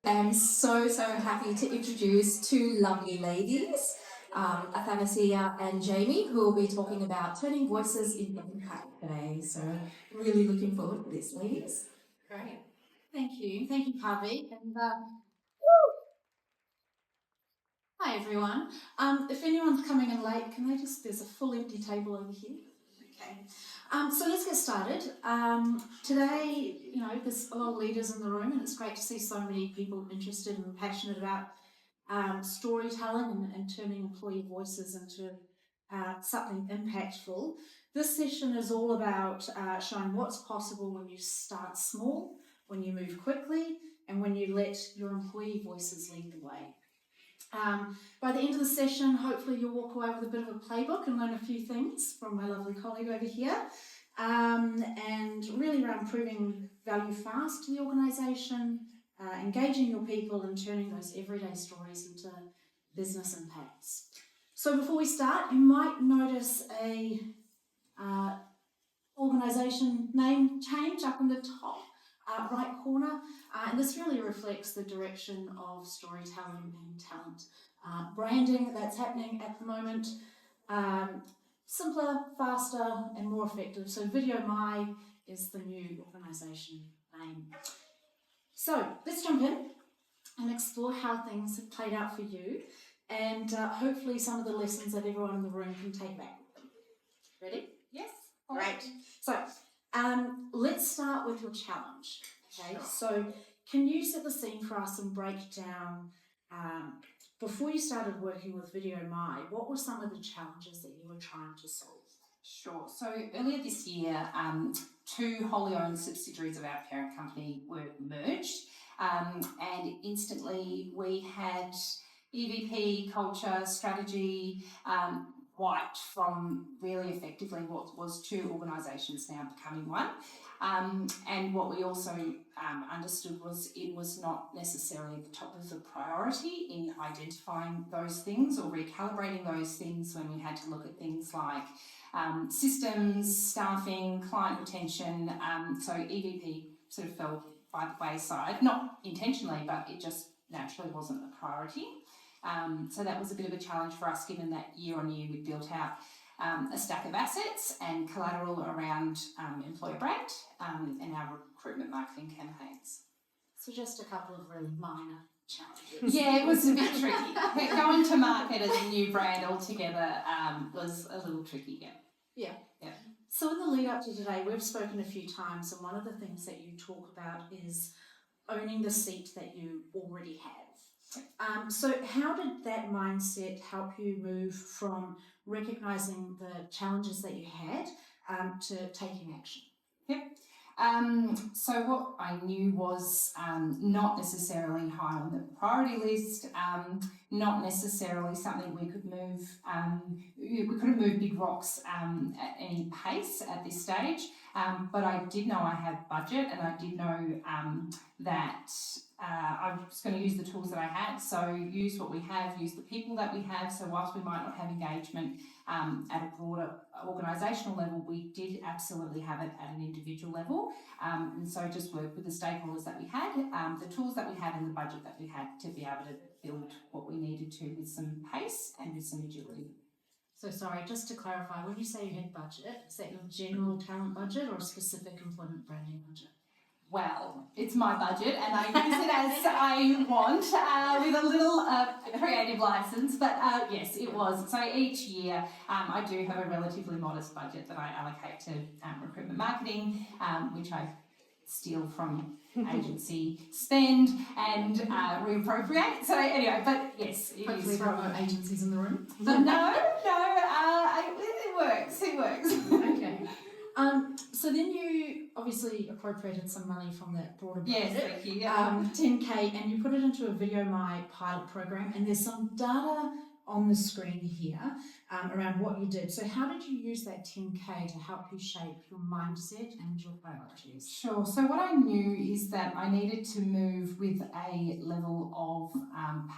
I'm so happy to introduce two lovely ladies, Athanasia and Jamie, who will be talking about turning voices into impact today. So really looking forward to this, ladies. Great. Thank you. Thank you, Harvey. And hi, everyone. If anyone's coming in late, can they there's a full empty table over here. Okay. So let's get started. Today, there's a lot of leaders in the room, and it's great to see so many people interested and passionate about storytelling and turning employee voices into something impactful. This session is all about showing what's possible when you start small, when you move quickly, and when you let your employee voices lead the way. By the end of the session, hopefully you'll walk away with a bit of a playbook and learn a few things from my lovely colleague over here, and really around proving value fast to the organisation, engaging your people and turning those everyday stories into business impacts. So before we start, you might notice a organisation name change up in the top right corner, and this really reflects the direction of storytelling and talent branding that's happening at the moment. Simpler, faster and more effective. So VideoMy is the new organisation name. So let's jump in and explore how things have played out for you, and hopefully some of the lessons that everyone in the room can take back with them. Ready? Yes. Great. So let's start with your challenge. Okay. Sure. So can you set the scene for us and break down, before you started working with VideoMy, what were some of the challenges that you were trying to solve? Sure. So earlier this year, two wholly owned subsidiaries of our parent company were merged, and instantly we had EVP, culture, strategy, wiped from really effectively what was two organisations now becoming one. And what we also understood was it was not necessarily the top of the priority in identifying those things or recalibrating those things when we had to look at things like systems, staffing, client retention. So EVP sort of fell by the wayside, not intentionally, but it just naturally wasn't a priority. So that was a bit of a challenge for us, given that year on year we built out a stack of assets and collateral around employer brand and our recruitment marketing campaigns. So just a couple of really minor challenges. Yeah, it was a bit tricky. Going to market as a new brand altogether was a little tricky, Yeah. So in the lead up to today, we've spoken a few times, and one of the things that you talk about is owning the seat that you already have. So how did that mindset help you move from recognising the challenges that you had to taking action? So what I knew was not necessarily high on the priority list, not necessarily something we could move. We couldn't move big rocks at any pace at this stage, but I did know I had budget, and I did know that I was going to use the tools that I had. So use what we have, use the people that we have. So whilst we might not have engagement at a broader organisational level, we did absolutely have it at an individual level. And so just work with the stakeholders that we had, the tools that we had and the budget that we had to be able to build what we needed to with some pace and with some agility. So sorry, just to clarify, when you say you had budget, is that your general talent budget or a specific employment branding budget? Well, it's my budget and I use it as I want with a little creative license, but yes, it was. So each year I do have a relatively modest budget that I allocate to recruitment marketing, which I steal from agency spend and reappropriate. So anyway, but yes, it hopefully is. there are no agencies in the room. No, it works. Okay. So then you obviously appropriated some money from that broader budget. Yes, thank you. 10K, and you put it into a VideoMy pilot program, and there's some data on the screen here around what you did. So how did you use that 10K to help you shape your mindset and your priorities? Sure. So what I knew is that I needed to move with a level of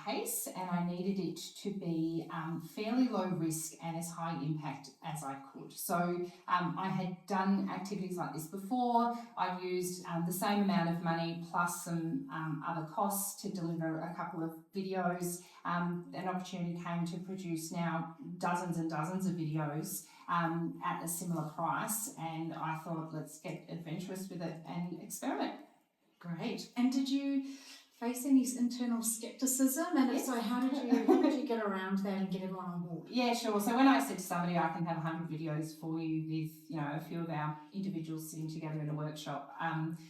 pace, and I needed it to be fairly low risk and as high impact as I could. So I had done activities like this before. I've used the same amount of money plus some other costs to deliver a couple of videos. An opportunity came to produce now dozens and dozens of videos at a similar price, and I thought, let's get adventurous with it and experiment. Great. And did you face any internal skepticism? And if Yes. so, how did you get around that and get everyone on board? Yeah, sure. So when I said to somebody, I can have 100 videos for you with, a few of our individuals sitting together in a workshop,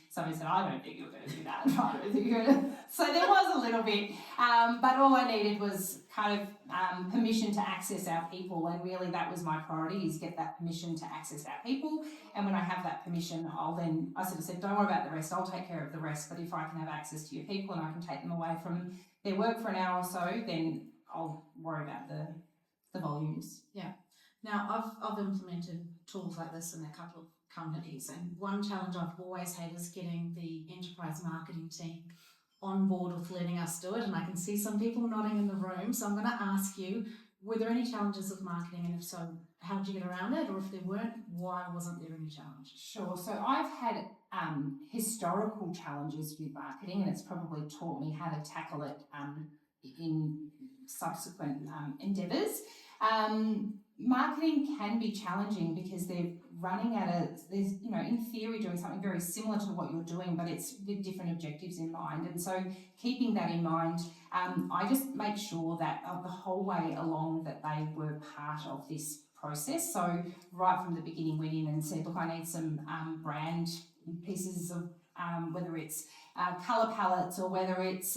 somebody said, I don't think you're going to do that. I don't think you're going to. So there was a little bit, but all I needed was kind of permission to access our people, and really that was my priority, is get that permission to access our people. And when I have that permission, I sort of said, don't worry about the rest, I'll take care of the rest, but if I can have access to your people and I can take them away from their work for an hour or so, then I'll worry about the volumes. Yeah. Now, I've implemented tools like this in a couple of companies, and one challenge I've always had is getting the enterprise marketing team on board with letting us do it, and I can see some people nodding in the room, so I'm going to ask you, were there any challenges of marketing, and if so, how did you get around it, or if there weren't, why wasn't there any challenge? Sure. So I've had historical challenges with marketing, and it's probably taught me how to tackle it in subsequent endeavours. Marketing can be challenging because they're running in theory doing something very similar to what you're doing, but it's with different objectives in mind. And so keeping that in mind, I just make sure that the whole way along that they were part of this process. So right from the beginning went in and said, look, I need some brand pieces of whether it's colour palettes or whether it's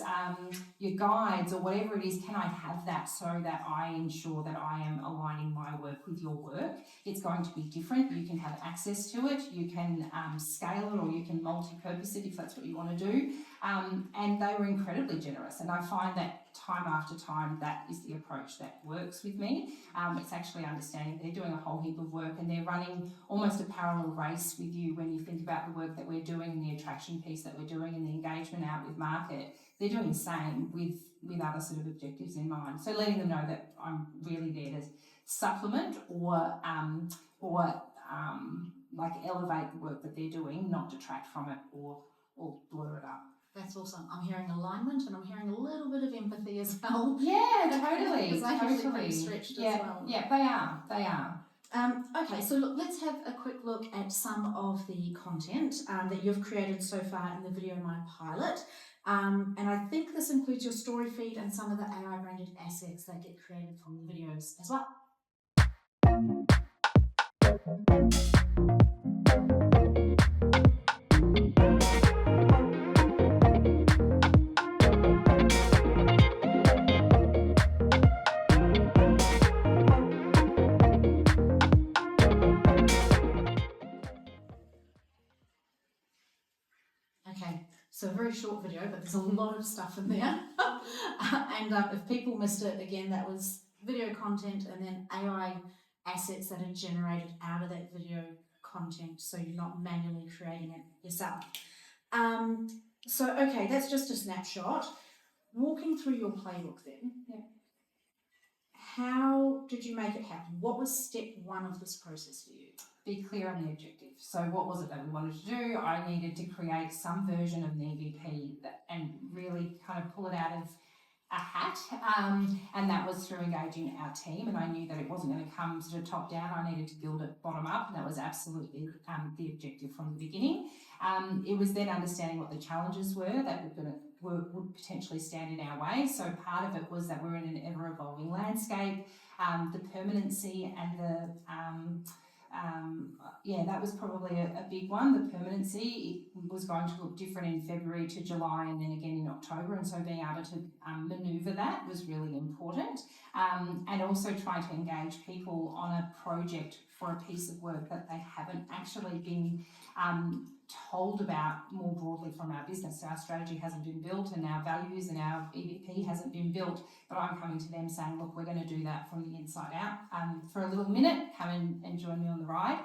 your guides or whatever it is, can I have that so that I ensure that I am aligning my work with your work? It's going to be different. You can have access to it, you can scale it, or you can multi-purpose it if that's what you want to do. And they were incredibly generous, and I find that time after time that is the approach that works with me. It's actually understanding they're doing a whole heap of work and they're running almost a parallel race with you when you think about the work that we're doing and the attraction piece that we're doing and the engagement out with market. They're doing the same with other sort of objectives in mind. So letting them know that I'm really there to supplement or like elevate the work that they're doing, not detract from it or blur it up. That's awesome. I'm hearing alignment, and I'm hearing a little bit of empathy as well. Yeah, totally. Because I feel pretty stretched as well. Yeah, they are. Okay, so look, let's have a quick look at some of the content that you've created so far in the VideoMy pilot. And I think this includes your story feed and some of the AI-branded assets that get created from the videos as well. Okay, so a very short video, but there's a lot of stuff in there. And if people missed it, again, that was video content and then AI assets that are generated out of that video content, so you're not manually creating it yourself. So, okay, that's just a snapshot. Walking through your playbook then, how did you make it happen? What was step one of this process for you? Be clear on the objective. So what was it that we wanted to do? I needed to create some version of an EVP and really kind of pull it out of a hat, and that was through engaging our team, and I knew that it wasn't going to come sort of top down. I needed to build it bottom up, and that was absolutely the objective from the beginning. It was then understanding what the challenges were that would potentially stand in our way. So part of it was that we're in an ever-evolving landscape, the permanency and that was probably a big one. The permanency, it was going to look different in February to July and then again in October, and so being able to manoeuvre that was really important. And also trying to engage people on a project for a piece of work that they haven't actually been told about more broadly from our business. So our strategy hasn't been built and our values and our EVP hasn't been built, but I'm coming to them saying, look, we're going to do that from the inside out for a little minute, come and join me on the ride.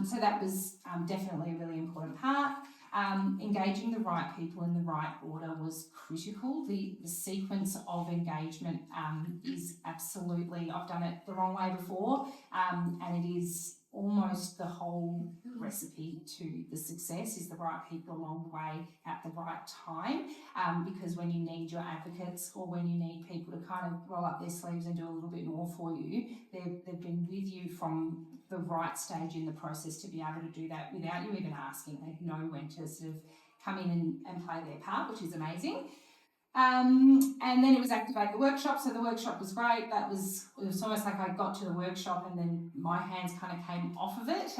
So that was definitely a really important part. Engaging the right people in the right order was critical. The sequence of engagement is absolutely, I've done it the wrong way before, and it is almost the whole recipe to the success is the right people along the way at the right time, because when you need your advocates or when you need people to kind of roll up their sleeves and do a little bit more for you, they've been with you from the right stage in the process to be able to do that without you even asking. They know when to sort of come in and play their part, which is amazing. And then it was activate the workshop. So the workshop was great. It was almost like I got to the workshop and then my hands kind of came off of it,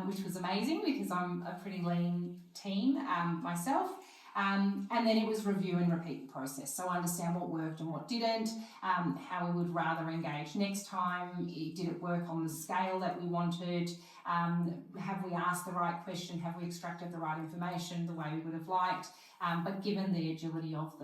which was amazing because I'm a pretty lean team myself. And then it was review and repeat the process. So understand what worked and what didn't, how we would rather engage next time. Did it work on the scale that we wanted? Have we asked the right question? Have we extracted the right information the way we would have liked? But given the agility of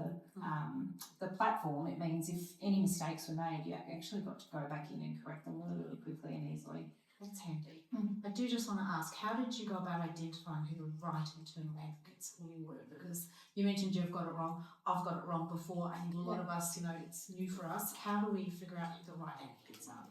the platform, it means if any mistakes were made, you actually got to go back in and correct them really, really quickly and easily. That's handy. I do just want to ask, how did you go about identifying who the right internal advocates for you were? Because you mentioned you've got it wrong, I've got it wrong before, and a lot of us, it's new for us. How do we figure out who the right advocates are?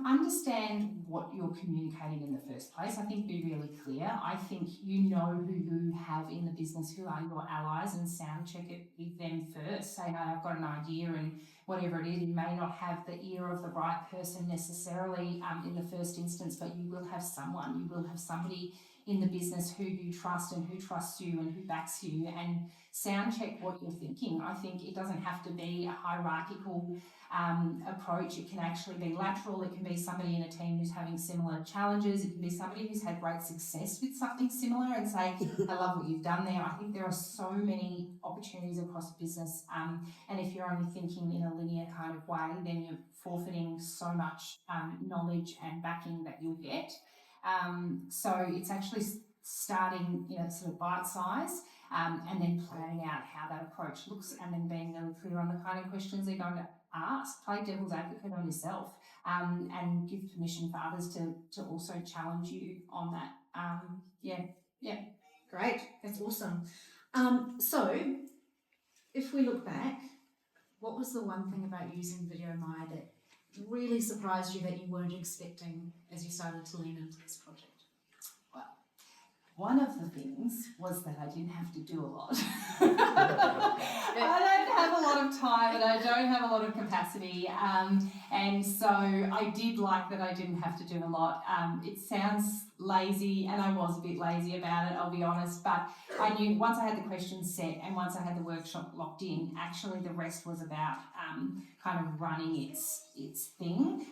Understand what you're communicating in the first place. I think be really clear. I think you know who you have in the business, who are your allies, and sound check it with them first. Say, no, I've got an idea, and whatever it is, you may not have the ear of the right person necessarily in the first instance, but you will have someone. You will have somebody in the business who you trust and who trusts you and who backs you, and sound check what you're thinking. I think it doesn't have to be a hierarchical approach. It can actually be lateral. It can be somebody in a team who's having similar challenges. It can be somebody who's had great success with something similar and say, I love what you've done there. I think there are so many opportunities across business, and if you're only thinking in a linear kind of way, then you're forfeiting so much knowledge and backing that you'll get. So it's actually starting, sort of bite size, and then planning out how that approach looks, and then being really clear on the kind of questions they're going to ask. Play devil's advocate on yourself, and give permission for others to also challenge you on that. Great, that's awesome. So if we look back, what was the one thing about using VideoMy that really surprised you that you weren't expecting as you started to lean into this project? One of the things was that I didn't have to do a lot. I don't have a lot of time and I don't have a lot of capacity, and so I did like that I didn't have to do a lot. It sounds lazy, and I was a bit lazy about it, I'll be honest, but I knew once I had the questions set and once I had the workshop locked in, actually the rest was about kind of running its thing.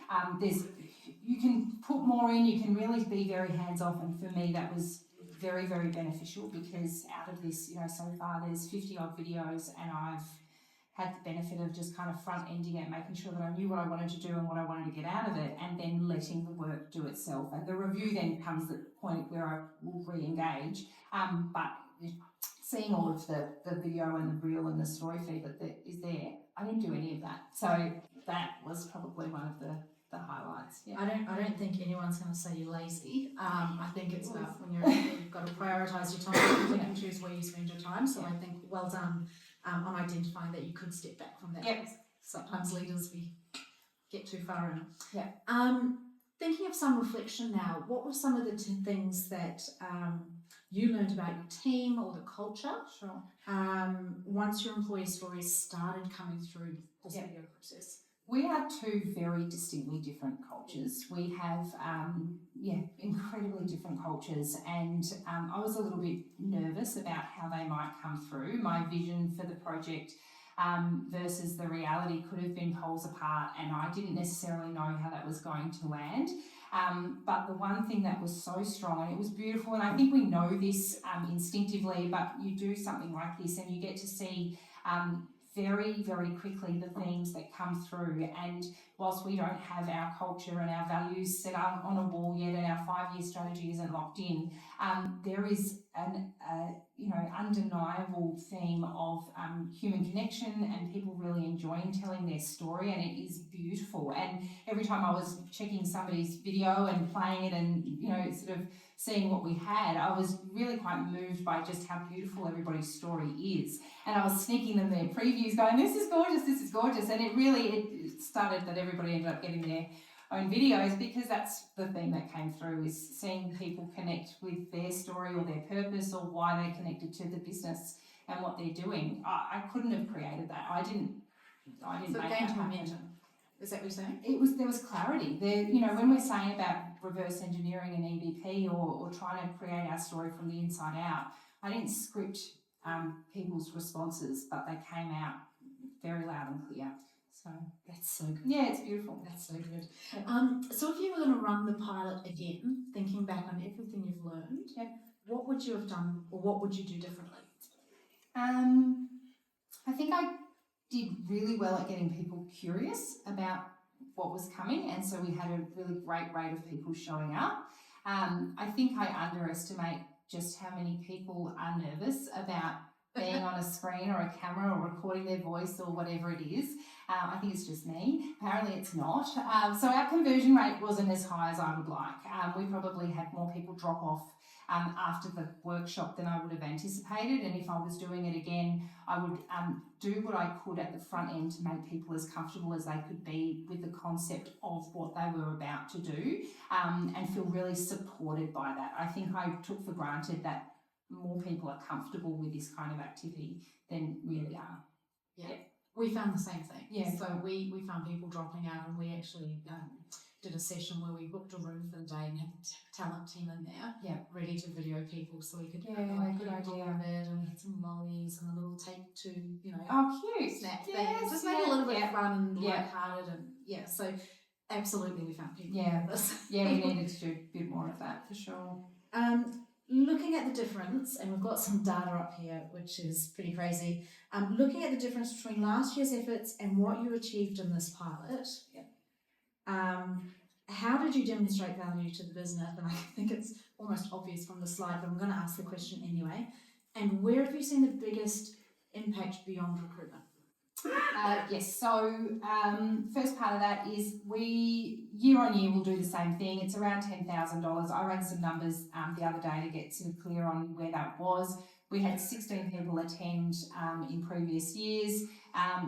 You can put more in, you can really be very hands-off, and for me that was very, very beneficial, because out of this, so far there's 50 odd videos, and I've had the benefit of just kind of front ending it, making sure that I knew what I wanted to do and what I wanted to get out of it, and then letting the work do itself. And the review then comes at the point where I will re-engage. But seeing all of the video and the reel and the story feed that is there, I didn't do any of that. So that was probably one of the highlights. Yeah. I don't think anyone's going to say you're lazy. I think it's about when you've got to prioritise your time, you can choose where you spend your time. So I think well done on identifying that you could step back from that. Yep. Sometimes leaders, we get too far in. Yeah. Thinking of some reflection now, what were some of the things that you learned about your team or the culture? Sure. Once your employee stories started coming through this video process? We are two very distinctly different cultures. We have, incredibly different cultures, and I was a little bit nervous about how they might come through. My vision for the project versus the reality could have been poles apart, and I didn't necessarily know how that was going to land. But the one thing that was so strong, and it was beautiful, and I think we know this instinctively, but you do something like this and you get to see very, very quickly the themes that come through. And whilst we don't have our culture and our values set up on a wall yet, and our 5-year strategy isn't locked in, there is an undeniable theme of human connection and people really enjoying telling their story, and it is beautiful. And every time I was checking somebody's video and playing it, and sort of seeing what we had, I was really quite moved by just how beautiful everybody's story is. And I was sneaking them their previews going, this is gorgeous. And it started that everybody ended up getting their own videos, because that's the thing that came through, is seeing people connect with their story or their purpose or why they're connected to the business and what they're doing. I couldn't have created that. I didn't So make it that gained happen. momentum. Is that what you're saying? There was clarity. When we're saying about reverse engineering an EVP or trying to create our story from the inside out, I didn't script people's responses, but they came out very loud and clear. So That's so good. yeah, it's beautiful. That's so good. Yeah. So if you were going to run the pilot again, thinking back on everything you've learned, what would you have done, or what would you do differently? I think I did really well at getting people curious about what was coming, and so we had a really great rate of people showing up. I think I underestimate just how many people are nervous about being on a screen or a camera or recording their voice or whatever it is. I think it's just me. Apparently it's not. So our conversion rate wasn't as high as I would like. We probably had more people drop off after the workshop than I would have anticipated, and if I was doing it again, I would do what I could at the front end to make people as comfortable as they could be with the concept of what they were about to do, and feel really supported by that. I think I took for granted that more people are comfortable with this kind of activity than really are. Yeah. We found the same thing. Yeah. So we found people dropping out, and we actually did a session where we booked a room for the day and had the talent team in there, ready to video people, so we could Good people idea. on it, and we had some lollies and a little take two, Oh, cute. snack Yes, things. Just make it a little bit fun and Yeah. lighthearted, and so absolutely we found people Yeah. for this. Yeah, we needed to do a bit more of that for sure. Looking at the difference, and we've got some data up here, which is pretty crazy. Looking at the difference between last year's efforts and what you achieved in this pilot, how did you demonstrate value to the business? And I think it's almost obvious from the slide, but I'm going to ask the question anyway. And where have you seen the biggest impact beyond recruitment? Yes, so first part of that is we, year on year, will do the same thing. It's around $10,000. I ran some numbers the other day to get sort of clear on where that was. We had 16 people attend in previous years.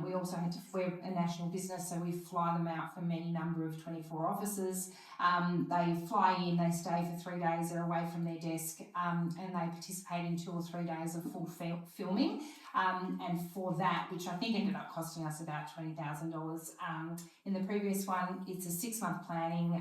We also had we're a national business, so we fly them out from any number of 24 offices. They fly in, they stay for 3 days, they're away from their desk, and they participate in 2 or 3 days of full filming. And for that, which I think ended up costing us about $20,000. In the previous one, it's a 6-month planning.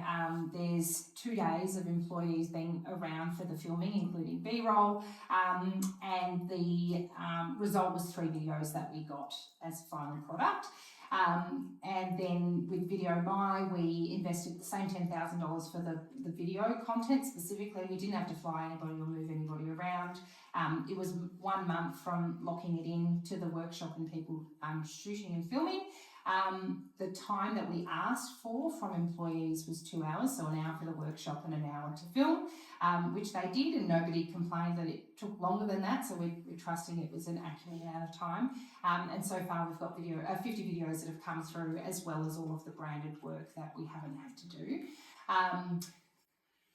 There's 2 days of employees being around for the filming, including B-roll, and the result was 3 videos that we got as final product. And then with VideoMy, we invested the same $10,000 for the video content specifically. We didn't have to fly anybody or move anybody around. It was 1 month from locking it in to the workshop and people shooting and filming. The time that we asked for from employees was 2 hours, so an hour for the workshop and an hour to film, which they did, and nobody complained that it took longer than that, so we're trusting it was an accurate amount of time. And so far we've got 50 videos that have come through, as well as all of the branded work that we haven't had to do.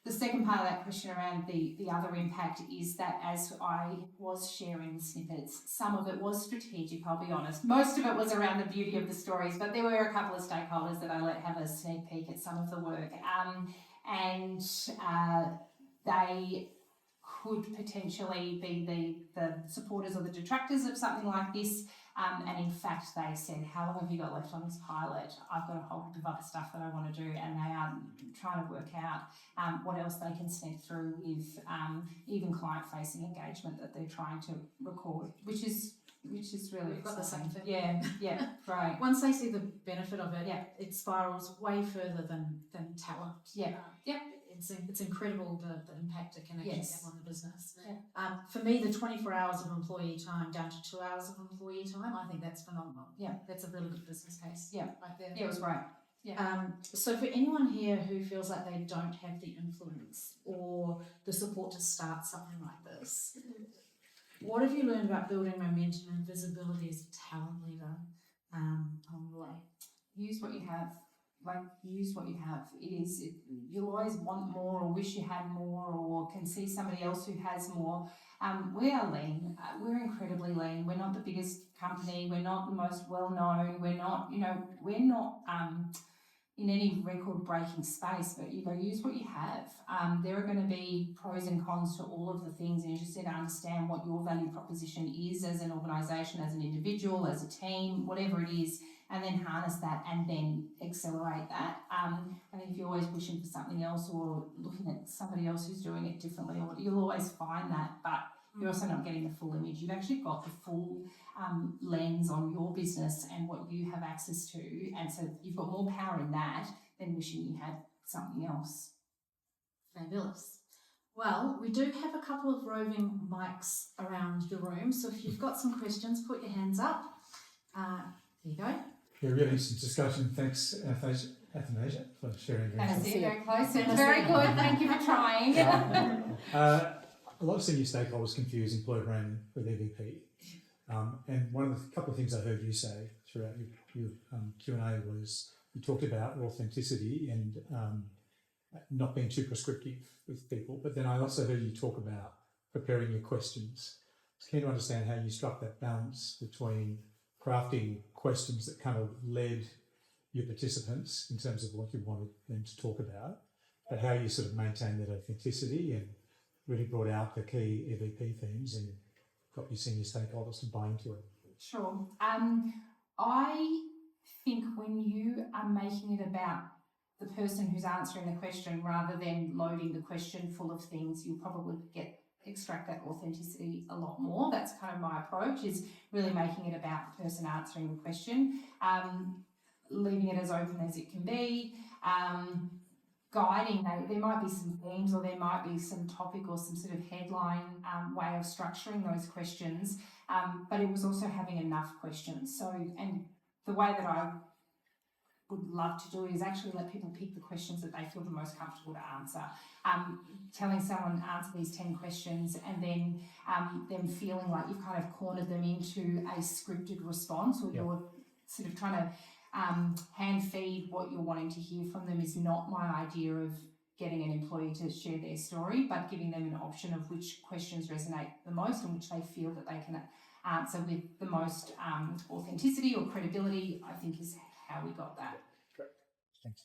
The second part of that question around the other impact is that as I was sharing snippets, some of it was strategic, I'll be honest. Most of it was around the beauty of the stories, but there were a couple of stakeholders that I let have a sneak peek at some of the work. And they could potentially be the supporters or the detractors of something like this. And in fact, they said, how long have you got left on this pilot? I've got a whole heap of other stuff that I want to do. And they are trying to work out what else they can sneak through with even client-facing engagement that they're trying to record, which is really We've got the same thing. Yeah, right. Once they see the benefit of it, it spirals way further than talent. Yeah. it's incredible the impact it can actually Yes. have on the business. Yeah. For me, the 24 hours of employee time down to 2 hours of employee time, I think that's phenomenal. Yeah. That's a really good business case. Yeah. Right there. Yeah, it was great. So for anyone here who feels like they don't have the influence or the support to start something like this, what have you learned about building momentum and visibility as a talent leader along the way? Use what you have. Use what you have. You'll always want more or wish you had more or can see somebody else who has more. We are lean. We're incredibly lean. We're not the biggest company. We're not the most well-known. We're not in any record-breaking space, but use what you have. There are going to be pros and cons to all of the things, and you just need to understand what your value proposition is as an organisation, as an individual, as a team, whatever it is, and then harness that and then accelerate that. I think if you're always wishing for something else or looking at somebody else who's doing it differently, you'll always find that, but you're also not getting the full image. You've actually got the full lens on your business and what you have access to, and so you've got more power in that than wishing you had something else. Fabulous. Well, we do have a couple of roving mics around the room, so if you've got some questions, put your hands up. There you go. Yeah, really interesting discussion. Thanks, Athanasia, for sharing your Thanks, insights. very close. It's very good. Thank you for trying. A lot of senior stakeholders confuse employer branding with EVP. And one of the couple of things I heard you say throughout your Q&A was you talked about authenticity and not being too prescriptive with people, but then I also heard you talk about preparing your questions. I was keen to understand how you struck that balance between crafting questions that kind of led your participants in terms of what you wanted them to talk about, but how you sort of maintained that authenticity and really brought out the key EVP themes and got your senior stakeholders to buy into it. Sure. I think when you are making it about the person who's answering the question rather than loading the question full of things, you'll probably extract that authenticity a lot more. That's kind of my approach, is really making it about the person answering the question, leaving it as open as it can be, guiding. There might be some themes or there might be some topic or some sort of headline way of structuring those questions, but it was also having enough questions. So, and the way that I would love to do it is actually let people pick the questions that they feel the most comfortable to answer. Telling someone answer these 10 questions and then them feeling like you've kind of cornered them into a scripted response, or you're sort of trying to hand feed what you're wanting to hear from them is not my idea of getting an employee to share their story, but giving them an option of which questions resonate the most and which they feel that they can answer with the most authenticity or credibility, I think is how we got that. Great. Thanks.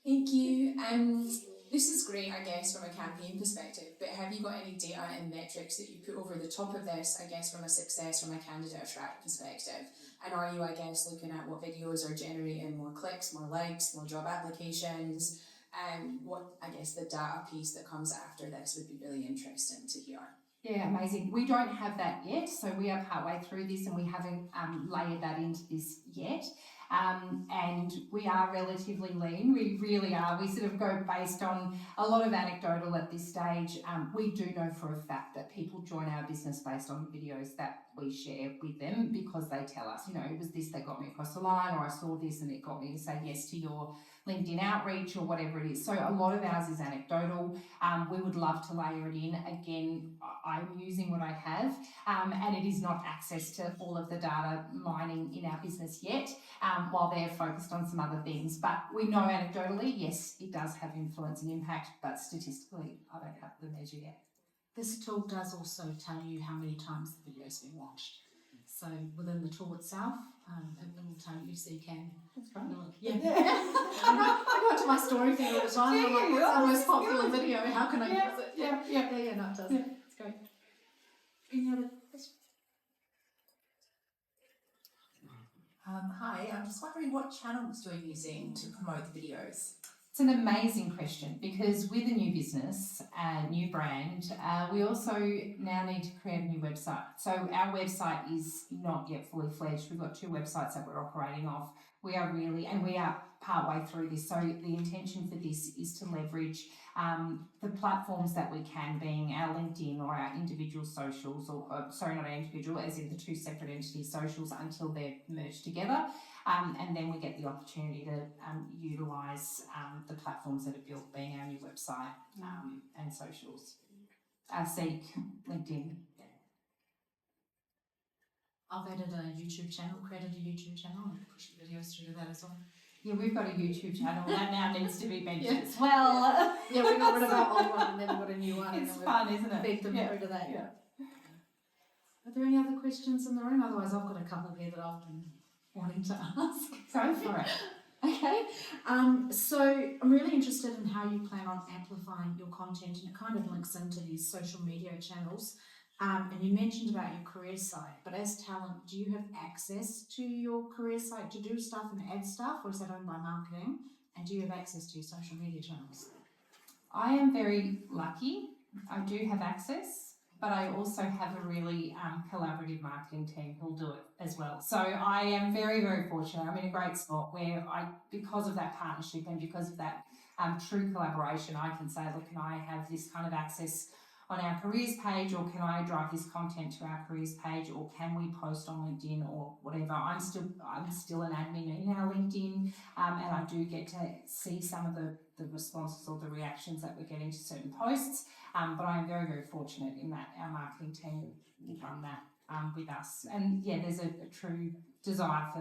Thank you. This is great, I guess, from a campaign perspective, but have you got any data and metrics that you put over the top of this, I guess, from a success, from a candidate attract perspective? And are you, I guess, looking at what videos are generating more clicks, more likes, more job applications? What, I guess, the data piece that comes after this would be really interesting to hear. Yeah, amazing. We don't have that yet, so we are partway through this and we haven't layered that into this yet. And we are relatively lean. We really are. We sort of go based on a lot of anecdotal at this stage. We do know for a fact that people join our business based on videos that we share with them because they tell us, it was this that got me across the line, or I saw this and it got me to say yes to your LinkedIn outreach or whatever it is. So a lot of ours is anecdotal. We would love to layer it in. Again, I'm using what I have, and it is not access to all of the data mining in our business yet, while they're focused on some other things. But we know anecdotally, yes, it does have influence and impact, but statistically, I don't have the measure yet. This tool does also tell you how many times the video's been watched. So within the tool itself, it will tell you, so you can. That's right. Yeah. I go to my story feed all the time. I'm like, what's our most popular video? How can I use it? Yeah, no, it does. Yeah. It's great. Any other questions? Hi, I'm just wondering what channels you're using to promote the videos. It's an amazing question because with a new business, a new brand, we also now need to create a new website. So our website is not yet fully fledged. We've got 2 websites that we're operating off. We are partway through this. So the intention for this is to leverage the platforms that we can, being our LinkedIn or our individual socials, or sorry, not our individual, as in the 2 separate entities socials, until they're merged together. And then we get the opportunity to utilise the platforms that are built, being our new website and socials. Seek, LinkedIn. I've added a YouTube channel, created a YouTube channel, and pushed videos through that as well. Yeah, we've got a YouTube channel that now needs to be mentioned as well. Yeah, we got rid of our old one and then we got a new one. It's and then fun, isn't it? Feed them through to that. Yeah. Are there any other questions in the room? Otherwise, I've got a couple here that I've been wanting to ask. Go for it. Okay, so I'm really interested in how you plan on amplifying your content, and it kind of links into these social media channels. And you mentioned about your career site, but as talent, do you have access to your career site to do stuff and add stuff, or is that owned by marketing? And do you have access to your social media channels? I am very lucky. I do have access, but I also have a really collaborative marketing team who'll do it as well. So I am very, very fortunate. I'm in a great spot where because of that partnership and because of that true collaboration, I can say, look, can I have this kind of access on our careers page, or can I drive this content to our careers page, or can we post on LinkedIn or whatever? I'm still an admin in our LinkedIn, and I do get to see some of the responses or the reactions that we're getting to certain posts. But I am very, very fortunate in that our marketing team will run that with us. And yeah, there's a true desire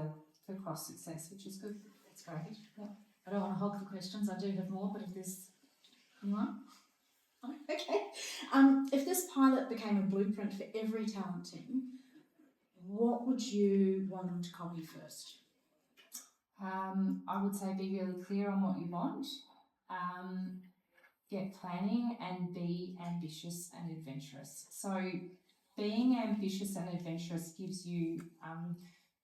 for cross success, which is good. That's great. Yeah. I don't want to hog the questions. I do have more, but if there's anyone? Okay. If this pilot became a blueprint for every talent team, what would you want them to copy first? I would say be really clear on what you want, get planning, and be ambitious and adventurous. So being ambitious and adventurous gives you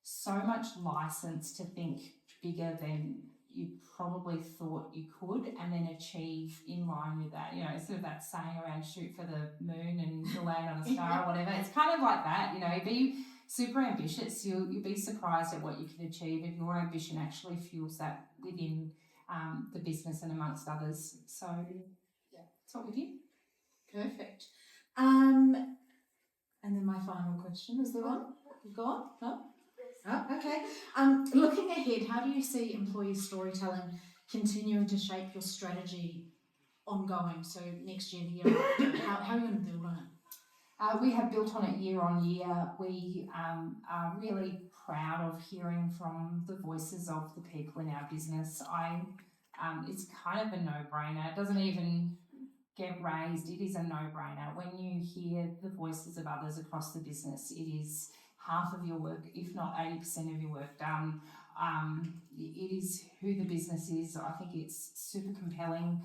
so much license to think bigger than you probably thought you could, and then achieve in line with that. You know, sort of that saying around shoot for the moon and you'll land on a star or whatever. It's kind of like that, you know, be super ambitious. You'll be surprised at what you can achieve if your ambition actually fuels that within the business and amongst others. So yeah, that's what we did. Perfect. And then my final question is the one you've got? No? Oh, okay. Looking ahead, how do you see employee storytelling continuing to shape your strategy ongoing? So next year, the year after, how are you going to build on it? We have built on it year on year. We are really proud of hearing from the voices of the people in our business. It's kind of a no-brainer. It doesn't even get raised. It is a no-brainer. When you hear the voices of others across the business, it is half of your work, if not 80% of your work done. It is who the business is. I think it's super compelling.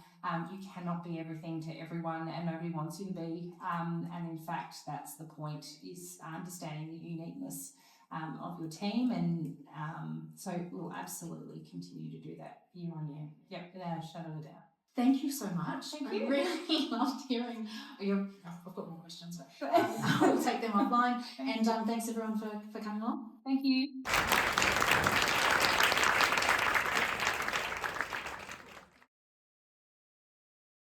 You cannot be everything to everyone, and nobody wants you to be. And in fact, that's the point, is understanding the uniqueness of your team. And so we'll absolutely continue to do that year on year. Yep, without a shadow of a doubt. Thank you so much. Thank I you. really loved hearing your. I've got more questions, but we'll take them offline. And thanks everyone for coming along. Thank you.